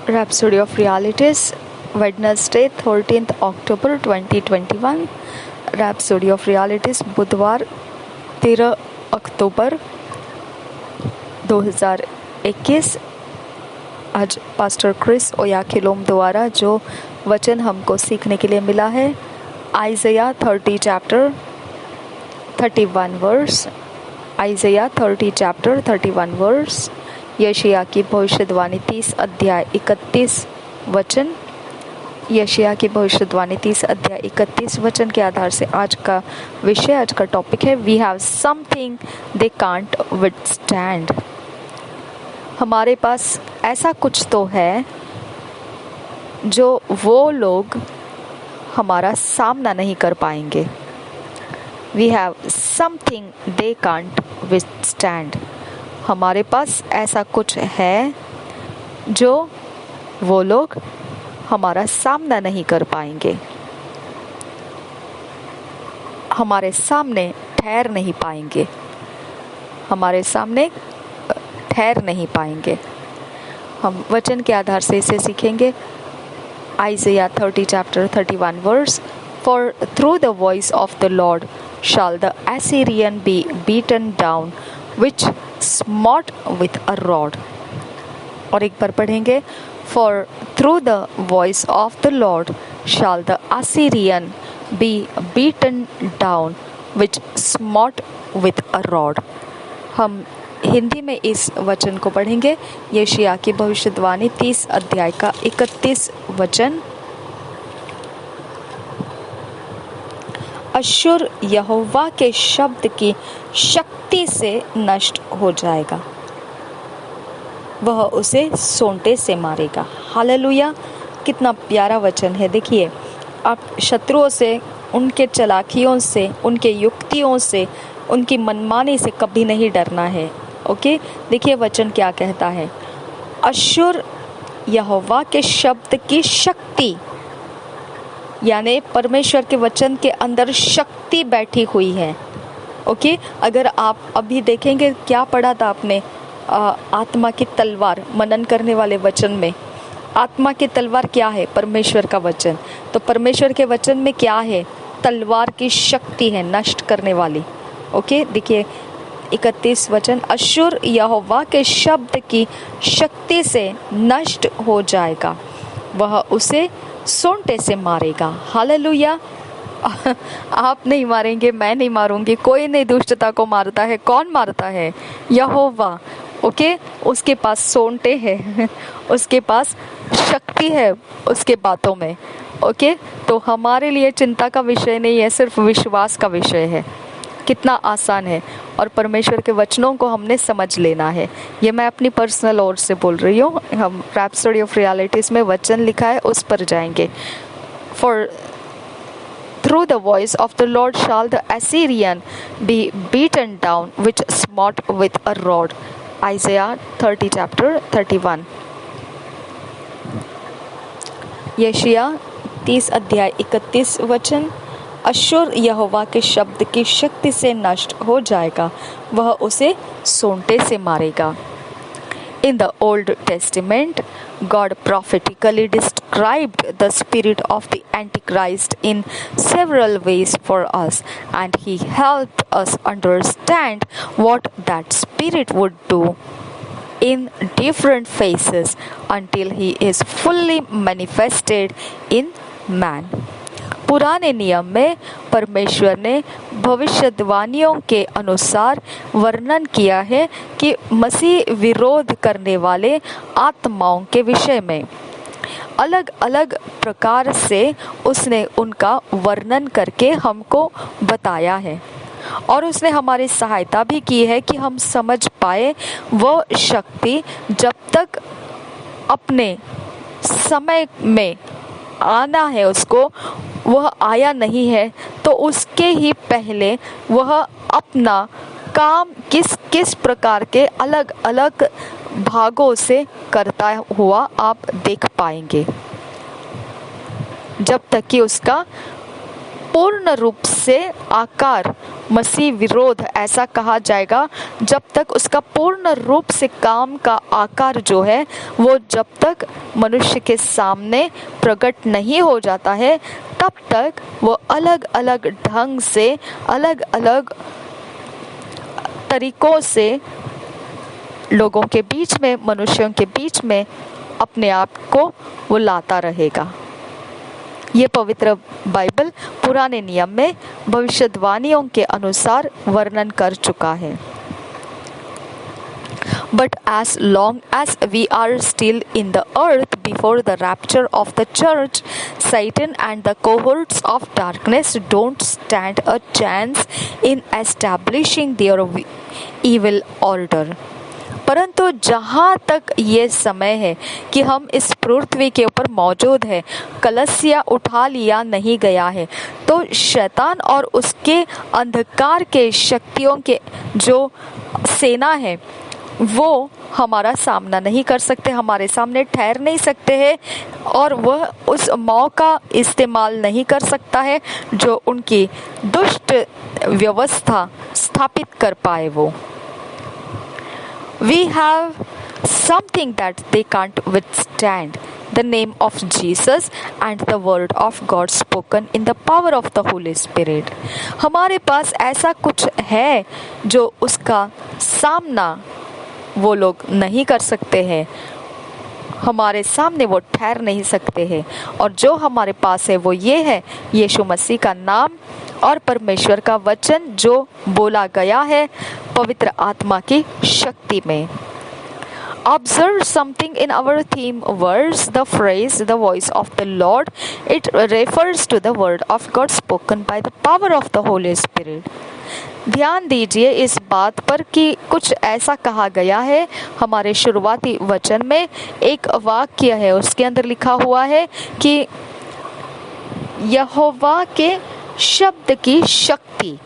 Rhapsody of Realities, Wednesday 13th October 2021। Rhapsody of Realities बुधवार 13 अक्टूबर 2021। आज pastor Chris ओयाखिलोम द्वारा जो वचन हमको सीखने के लिए मिला है, Isaiah 30 chapter 31 verse. Isaiah 30 chapter 31 verse. यशायाह की भविष्यवाणी 30 अध्याय 31 वचन। यशायाह की भविष्यवाणी 30 अध्याय 31 वचन के आधार से आज का विषय, आज का टॉपिक है we have something they can't withstand. हमारे पास ऐसा कुछ तो है जो वो लोग हमारा सामना नहीं कर पाएंगे। We have something they can't withstand. हमारे पास ऐसा कुछ है जो वो लोग हमारा सामना नहीं कर पाएंगे, हमारे सामने ठहर नहीं पाएंगे, हमारे सामने ठहर नहीं पाएंगे। हम वचन के आधार से इसे सीखेंगे। Isaiah 30 chapter 31 verse. For through the voice of the Lord shall the Assyrian be beaten down, which smote with a rod। और एक बार पढ़ेंगे, For through the voice of the Lord shall the Assyrian be beaten down, which smote with a rod। हम हिंदी में इस वचन को पढ़ेंगे। यशायाह की भविष्यवाणी 30 अध्याय का 31 वचन। अश्शूर यहोवा के शब्द की शक्ति से नष्ट हो जाएगा, वह उसे सोंटे से मारेगा। हालेलुया, कितना प्यारा वचन है। देखिए, आप शत्रुओं से, उनके चालाकियों से, उनके युक्तियों से, उनकी मनमानी से कभी नहीं डरना है। ओके, देखिए वचन क्या कहता है। अश्शूर यहोवा के शब्द की शक्ति, यानी परमेश्वर के वचन के अंदर शक्ति बैठी हुई है। ओके, अगर आप अभी देखेंगे क्या पढ़ा था आपने, आत्मा की तलवार, मनन करने वाले वचन में आत्मा की तलवार क्या है? परमेश्वर का वचन। तो परमेश्वर के वचन में क्या है? तलवार की शक्ति है, नष्ट करने वाली। ओके, देखिए 31 वचन। अश्शूर यहोवा के शब्द की शक्ति से नष्ट हो जाएगा, वह उसे सोंटे से मारेगा। हालेलुया। आप नहीं मारेंगे, मैं नहीं मारूंगी, कोई नहीं दुष्टता को मारता है। कौन मारता है? यहोवा। ओके, उसके पास सोंटे है, उसके पास शक्ति है उसके बातों में। ओके, तो हमारे लिए चिंता का विषय नहीं है, सिर्फ विश्वास का विषय है। कितना आसान है, और परमेश्वर के वचनों को हमने समझ लेना है। ये मैं अपनी पर्सनल ओर से बोल रही हूँ। हम रैप्सोडी ऑफ रियलिटीज़ में वचन लिखा है, उस पर जाएंगे। For through the voice of the Lord shall the Assyrian be beaten down, which smote with a rod। आइज़ाया 30 chapter 31। यशायाह 30 अध्याय 31 वचन। अश्शूर यहोवा के शब्द की शक्ति से नष्ट हो जाएगा, वह उसे सोंटे से मारेगा। In the Old Testament, God prophetically described the spirit of the Antichrist in several ways for us, and He helped us understand what that spirit would do in different phases until He is fully manifested in man। पुराने नियम में परमेश्वर ने भविष्यवाणियों के अनुसार वर्णन किया है कि मसीह विरोध करने वाले आत्माओं के विषय में अलग अलग प्रकार से उसने उनका वर्णन करके हमको बताया है, और उसने हमारी सहायता भी की है कि हम समझ पाए वो शक्ति जब तक अपने समय में आना है उसको, वह आया नहीं है, तो उसके ही पहले वह अपना काम किस किस प्रकार के अलग अलग भागों से करता हुआ आप देख पाएंगे, जब तक कि उसका पूर्ण रूप से आकार मसीह विरोध ऐसा कहा जाएगा जब तक उसका पूर्ण रूप से काम का आकार जो है वो जब तक मनुष्य के सामने प्रकट नहीं हो जाता है, तब तक वो अलग अलग ढंग से, अलग अलग तरीकों से लोगों के बीच में, मनुष्यों के बीच में अपने आप को वो लाता रहेगा। ये पवित्र बाइबल पुराने नियम में भविष्यवाणियों के अनुसार वर्णन कर चुका है। But as long as we are still in the earth before the rapture of the church, Satan and the cohorts of darkness don't stand a chance in establishing their evil order. परंतु जहाँ तक ये समय है कि हम इस पृथ्वी के ऊपर मौजूद है, कलसिया उठा लिया नहीं गया है, तो शैतान और उसके अंधकार के शक्तियों के जो सेना है वो हमारा सामना नहीं कर सकते, हमारे सामने ठहर नहीं सकते हैं और वह उस मौका इस्तेमाल नहीं कर सकता है जो उनकी दुष्ट व्यवस्था स्थापित कर पाए वो। We have something that they can't withstand, the name of Jesus and the word of God spoken in the power of the Holy Spirit. हमारे पास ऐसा कुछ है जो उसका सामना वो लोग नहीं कर सकते हैं, हमारे सामने वो ठहर नहीं सकते हैं, और जो हमारे पास है वो ये है यीशु मसीह का नाम और परमेश्वर का वचन जो बोला गया है पवित्र आत्मा की शक्ति में। Observe something in our theme verse, the phrase, the voice of the Lord. It refers to the word of God spoken by the power of the Holy Spirit. ध्यान दीजिए इस बात पर कि कुछ ऐसा कहा गया है हमारे शुरुआती वचन में। एक वाक्य है, उसके अंदर लिखा हुआ है कि यहोवा के शब्द की शक्ति,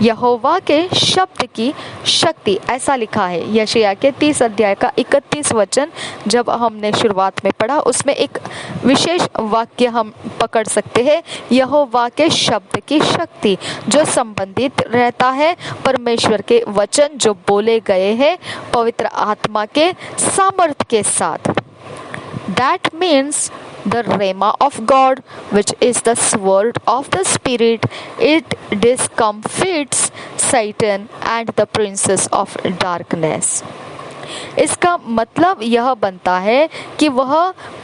यहोवा के शब्द की शक्ति, ऐसा लिखा है। यशायाह के 30 अध्याय का 31 वचन जब हमने शुरुआत में पढ़ा, उसमें एक विशेष वाक्य हम पकड़ सकते हैं, यहोवा के शब्द की शक्ति, जो संबंधित रहता है परमेश्वर के वचन जो बोले गए हैं पवित्र आत्मा के सामर्थ के साथ। That means the Rhema of God, which is the sword of the Spirit. It discomfites Satan and the princes of darkness. इसका मतलब यह बनता है कि वह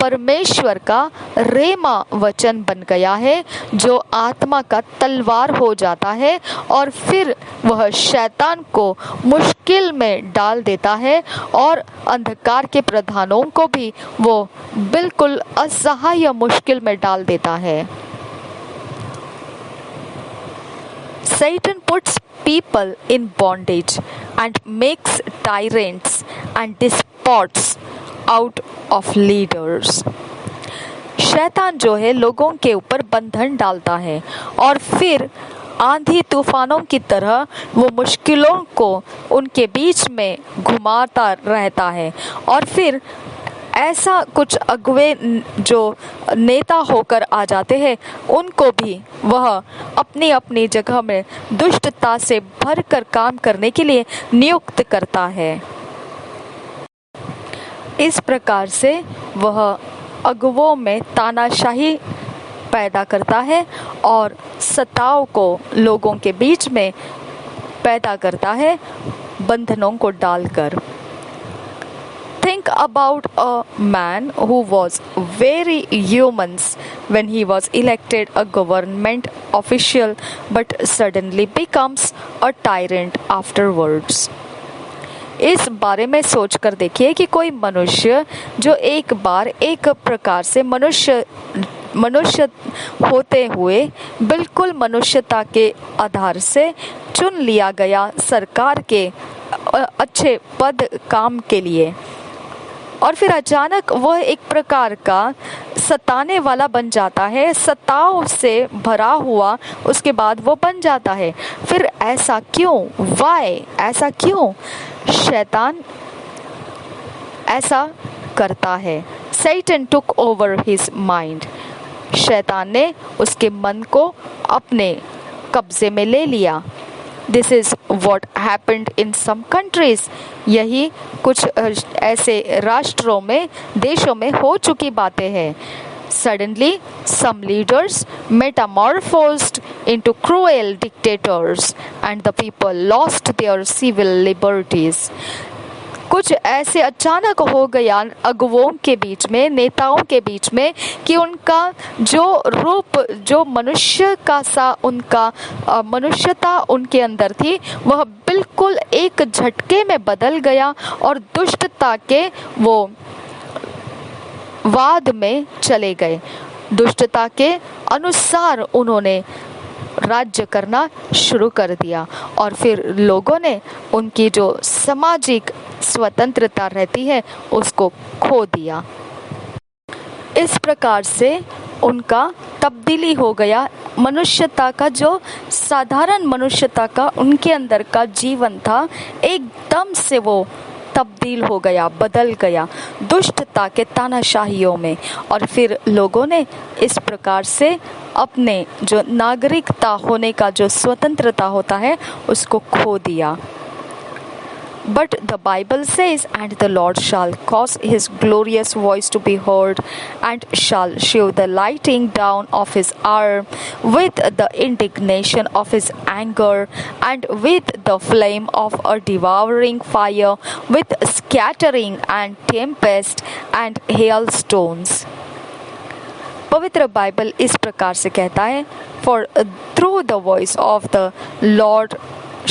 परमेश्वर का रेमा वचन बन गया है जो आत्मा का तलवार हो जाता है और फिर वह शैतान को मुश्किल में डाल देता है और अंधकार के प्रधानों को भी वो बिल्कुल असहाय मुश्किल में डाल देता है। Satan puts people in bondage and makes tyrants and despots out of leaders. शैतान जो है लोगों के ऊपर बंधन डालता है और फिर आंधी तूफानों की तरह वो मुश्किलों को उनके बीच में घुमाता रहता है और फिर ऐसा कुछ अगुवे जो नेता होकर आ जाते हैं उनको भी वह अपनी अपनी जगह में दुष्टता से भरकर काम करने के लिए नियुक्त करता है। इस प्रकार से वह अगुवों में तानाशाही पैदा करता है और सताव को लोगों के बीच में पैदा करता है बंधनों को डालकर। Think about a man who was very human when he was elected a government official but suddenly becomes a tyrant afterwards. इस बारे में सोच कर देखिए कि कोई मनुष्य जो एक बार एक प्रकार से मनुष्य होते हुए बिल्कुल मनुष्यता के आधार से चुन लिया गया सरकार के अच्छे पद काम के लिए और फिर अचानक वह एक प्रकार का सताने वाला बन जाता है, सताव से भरा हुआ उसके बाद वो बन जाता है। फिर ऐसा क्यों? वाई? ऐसा क्यों? शैतान ऐसा करता है। Satan took over his mind. शैतान ने उसके मन को अपने कब्जे में ले लिया। This is what happened in some countries. यही कुछ ऐसे राष्ट्रों में, देशों में हो चुकी बातें हैं। Suddenly, some leaders metamorphosed into cruel dictators, and the people lost their civil liberties. कुछ ऐसे अचानक हो गया अगुवों के बीच में, नेताओं के बीच में, कि उनका जो रूप, जो मनुष्य का सा उनका मनुष्यता उनके अंदर थी, वह बिल्कुल एक झटके में बदल गया और दुष्टता के वो वाद में चले गए। दुष्टता के अनुसार उन्होंने राज्य करना शुरू कर दिया और फिर लोगों ने उनकी जो सामाजिक स्वतंत्रता रहती है उसको खो दिया। इस प्रकार से उनका तब्दीली हो गया। मनुष्यता का, जो साधारण मनुष्यता का उनके अंदर का जीवन था, एकदम से वो तब्दील हो गया, बदल गया दुष्टता के तानाशाहियों में। और फिर लोगों ने इस प्रकार से अपने जो नागरिकता होने का जो स्वतंत्रता होता है उसको खो दिया। But the Bible says, and the Lord shall cause his glorious voice to be heard, and shall shew the lighting down of his arm with the indignation of his anger, and with the flame of a devouring fire, with scattering and tempest and hailstones. पवित्र Bible इस प्रकार से कहता है, For through the voice of the Lord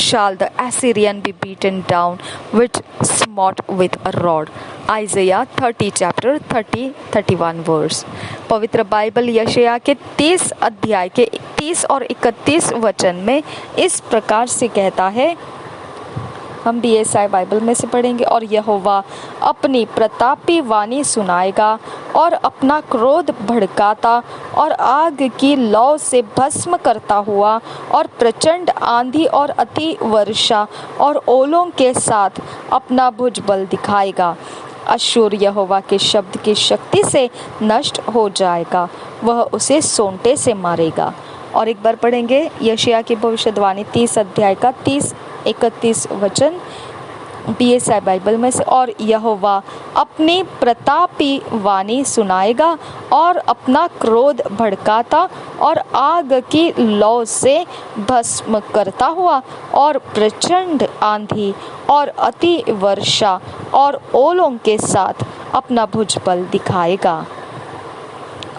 shall the Assyrian be beaten down, which smote with a rod. Isaiah 30 chapter 30-31 verse. पवित्र Bible यशायाह के 30 अध्याय के 30 और 31 वचन में इस प्रकार से कहता है, हम भी ईसाई बाइबल में से पढ़ेंगे। और यहोवा अपनी प्रतापी वाणी सुनाएगा और अपना क्रोध भड़काता और आग की लौ से भस्म करता हुआ और प्रचंड आंधी और अति वर्षा और ओलों के साथ अपना भुजबल दिखाएगा। अश्शूर यहोवा के शब्द की शक्ति से नष्ट हो जाएगा, वह उसे सोंटे से मारेगा। और एक बार पढ़ेंगे यशायाह की भविष्यवाणी 30 अध्याय का 30-31 वचन बीएसआई बाइबल में से। और यहोवा अपनी प्रतापी वाणी सुनाएगा और अपना क्रोध भड़काता और आग की लौ से भस्म करता हुआ और प्रचंड आंधी और अति वर्षा और ओलों के साथ अपना भुजबल दिखाएगा।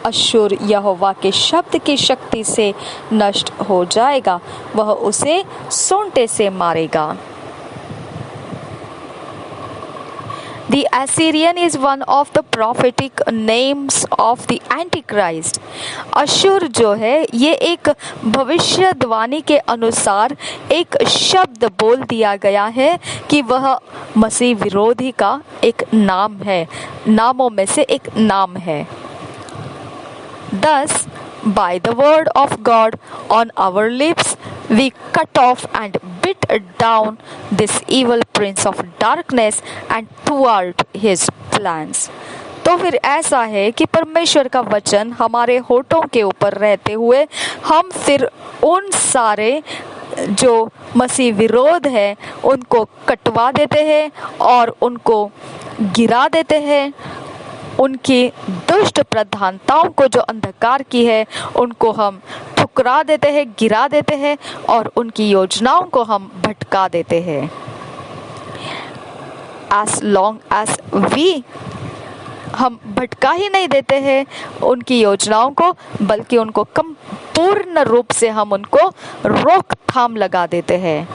अश्शूर यहोवा के शब्द की शक्ति से नष्ट हो जाएगा, वह उसे सोंटे से मारेगा। The Assyrian is one of the prophetic names of the Antichrist. अश्शूर जो है ये एक भविष्यवाणी के अनुसार एक शब्द बोल दिया गया है कि वह मसीह विरोधी का एक नाम है, नामों में से एक नाम है। Thus, by the word of God on our lips, we cut off and beat down this evil prince of darkness and thwart his plans. तो फिर ऐसा है कि परमेश्वर का वचन हमारे होठों के ऊपर रहते हुए हम फिर उन सारे जो मसीह विरोध है उनको कटवा देते हैं और उनको गिरा देते हैं। उनकी दुष्ट प्रधानताओं को, जो अंधकार की है, उनको हम ठुकरा देते हैं, गिरा देते हैं और उनकी योजनाओं को हम भटका देते हैं। As long as we, हम भटका ही नहीं देते हैं उनकी योजनाओं को, बल्कि उनको पूर्ण रूप से हम उनको रोकथाम लगा देते हैं।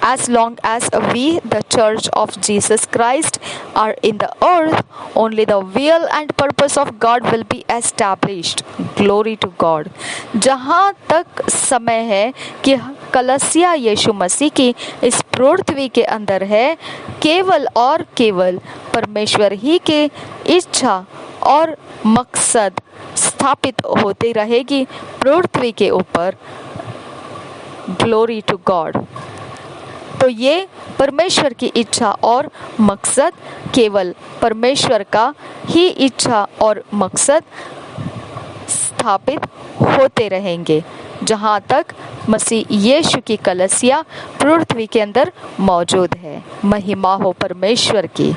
As long as we, the Church of Jesus Christ, are in the earth, only the will and purpose of God will be established. Glory to God. जहाँ तक समय है कि कलसिया यीशु मसीह की इस पृथ्वी के अंदर है, केवल और केवल परमेश्वर ही के इच्छा और मकसद स्थापित होती रहेगी पृथ्वी के ऊपर। Glory to God. तो ये परमेश्वर की इच्छा और मकसद, केवल परमेश्वर का ही इच्छा और मकसद स्थापित होते रहेंगे जहाँ तक मसीह यीशु की कलीसिया पृथ्वी के अंदर मौजूद है। महिमा हो परमेश्वर की।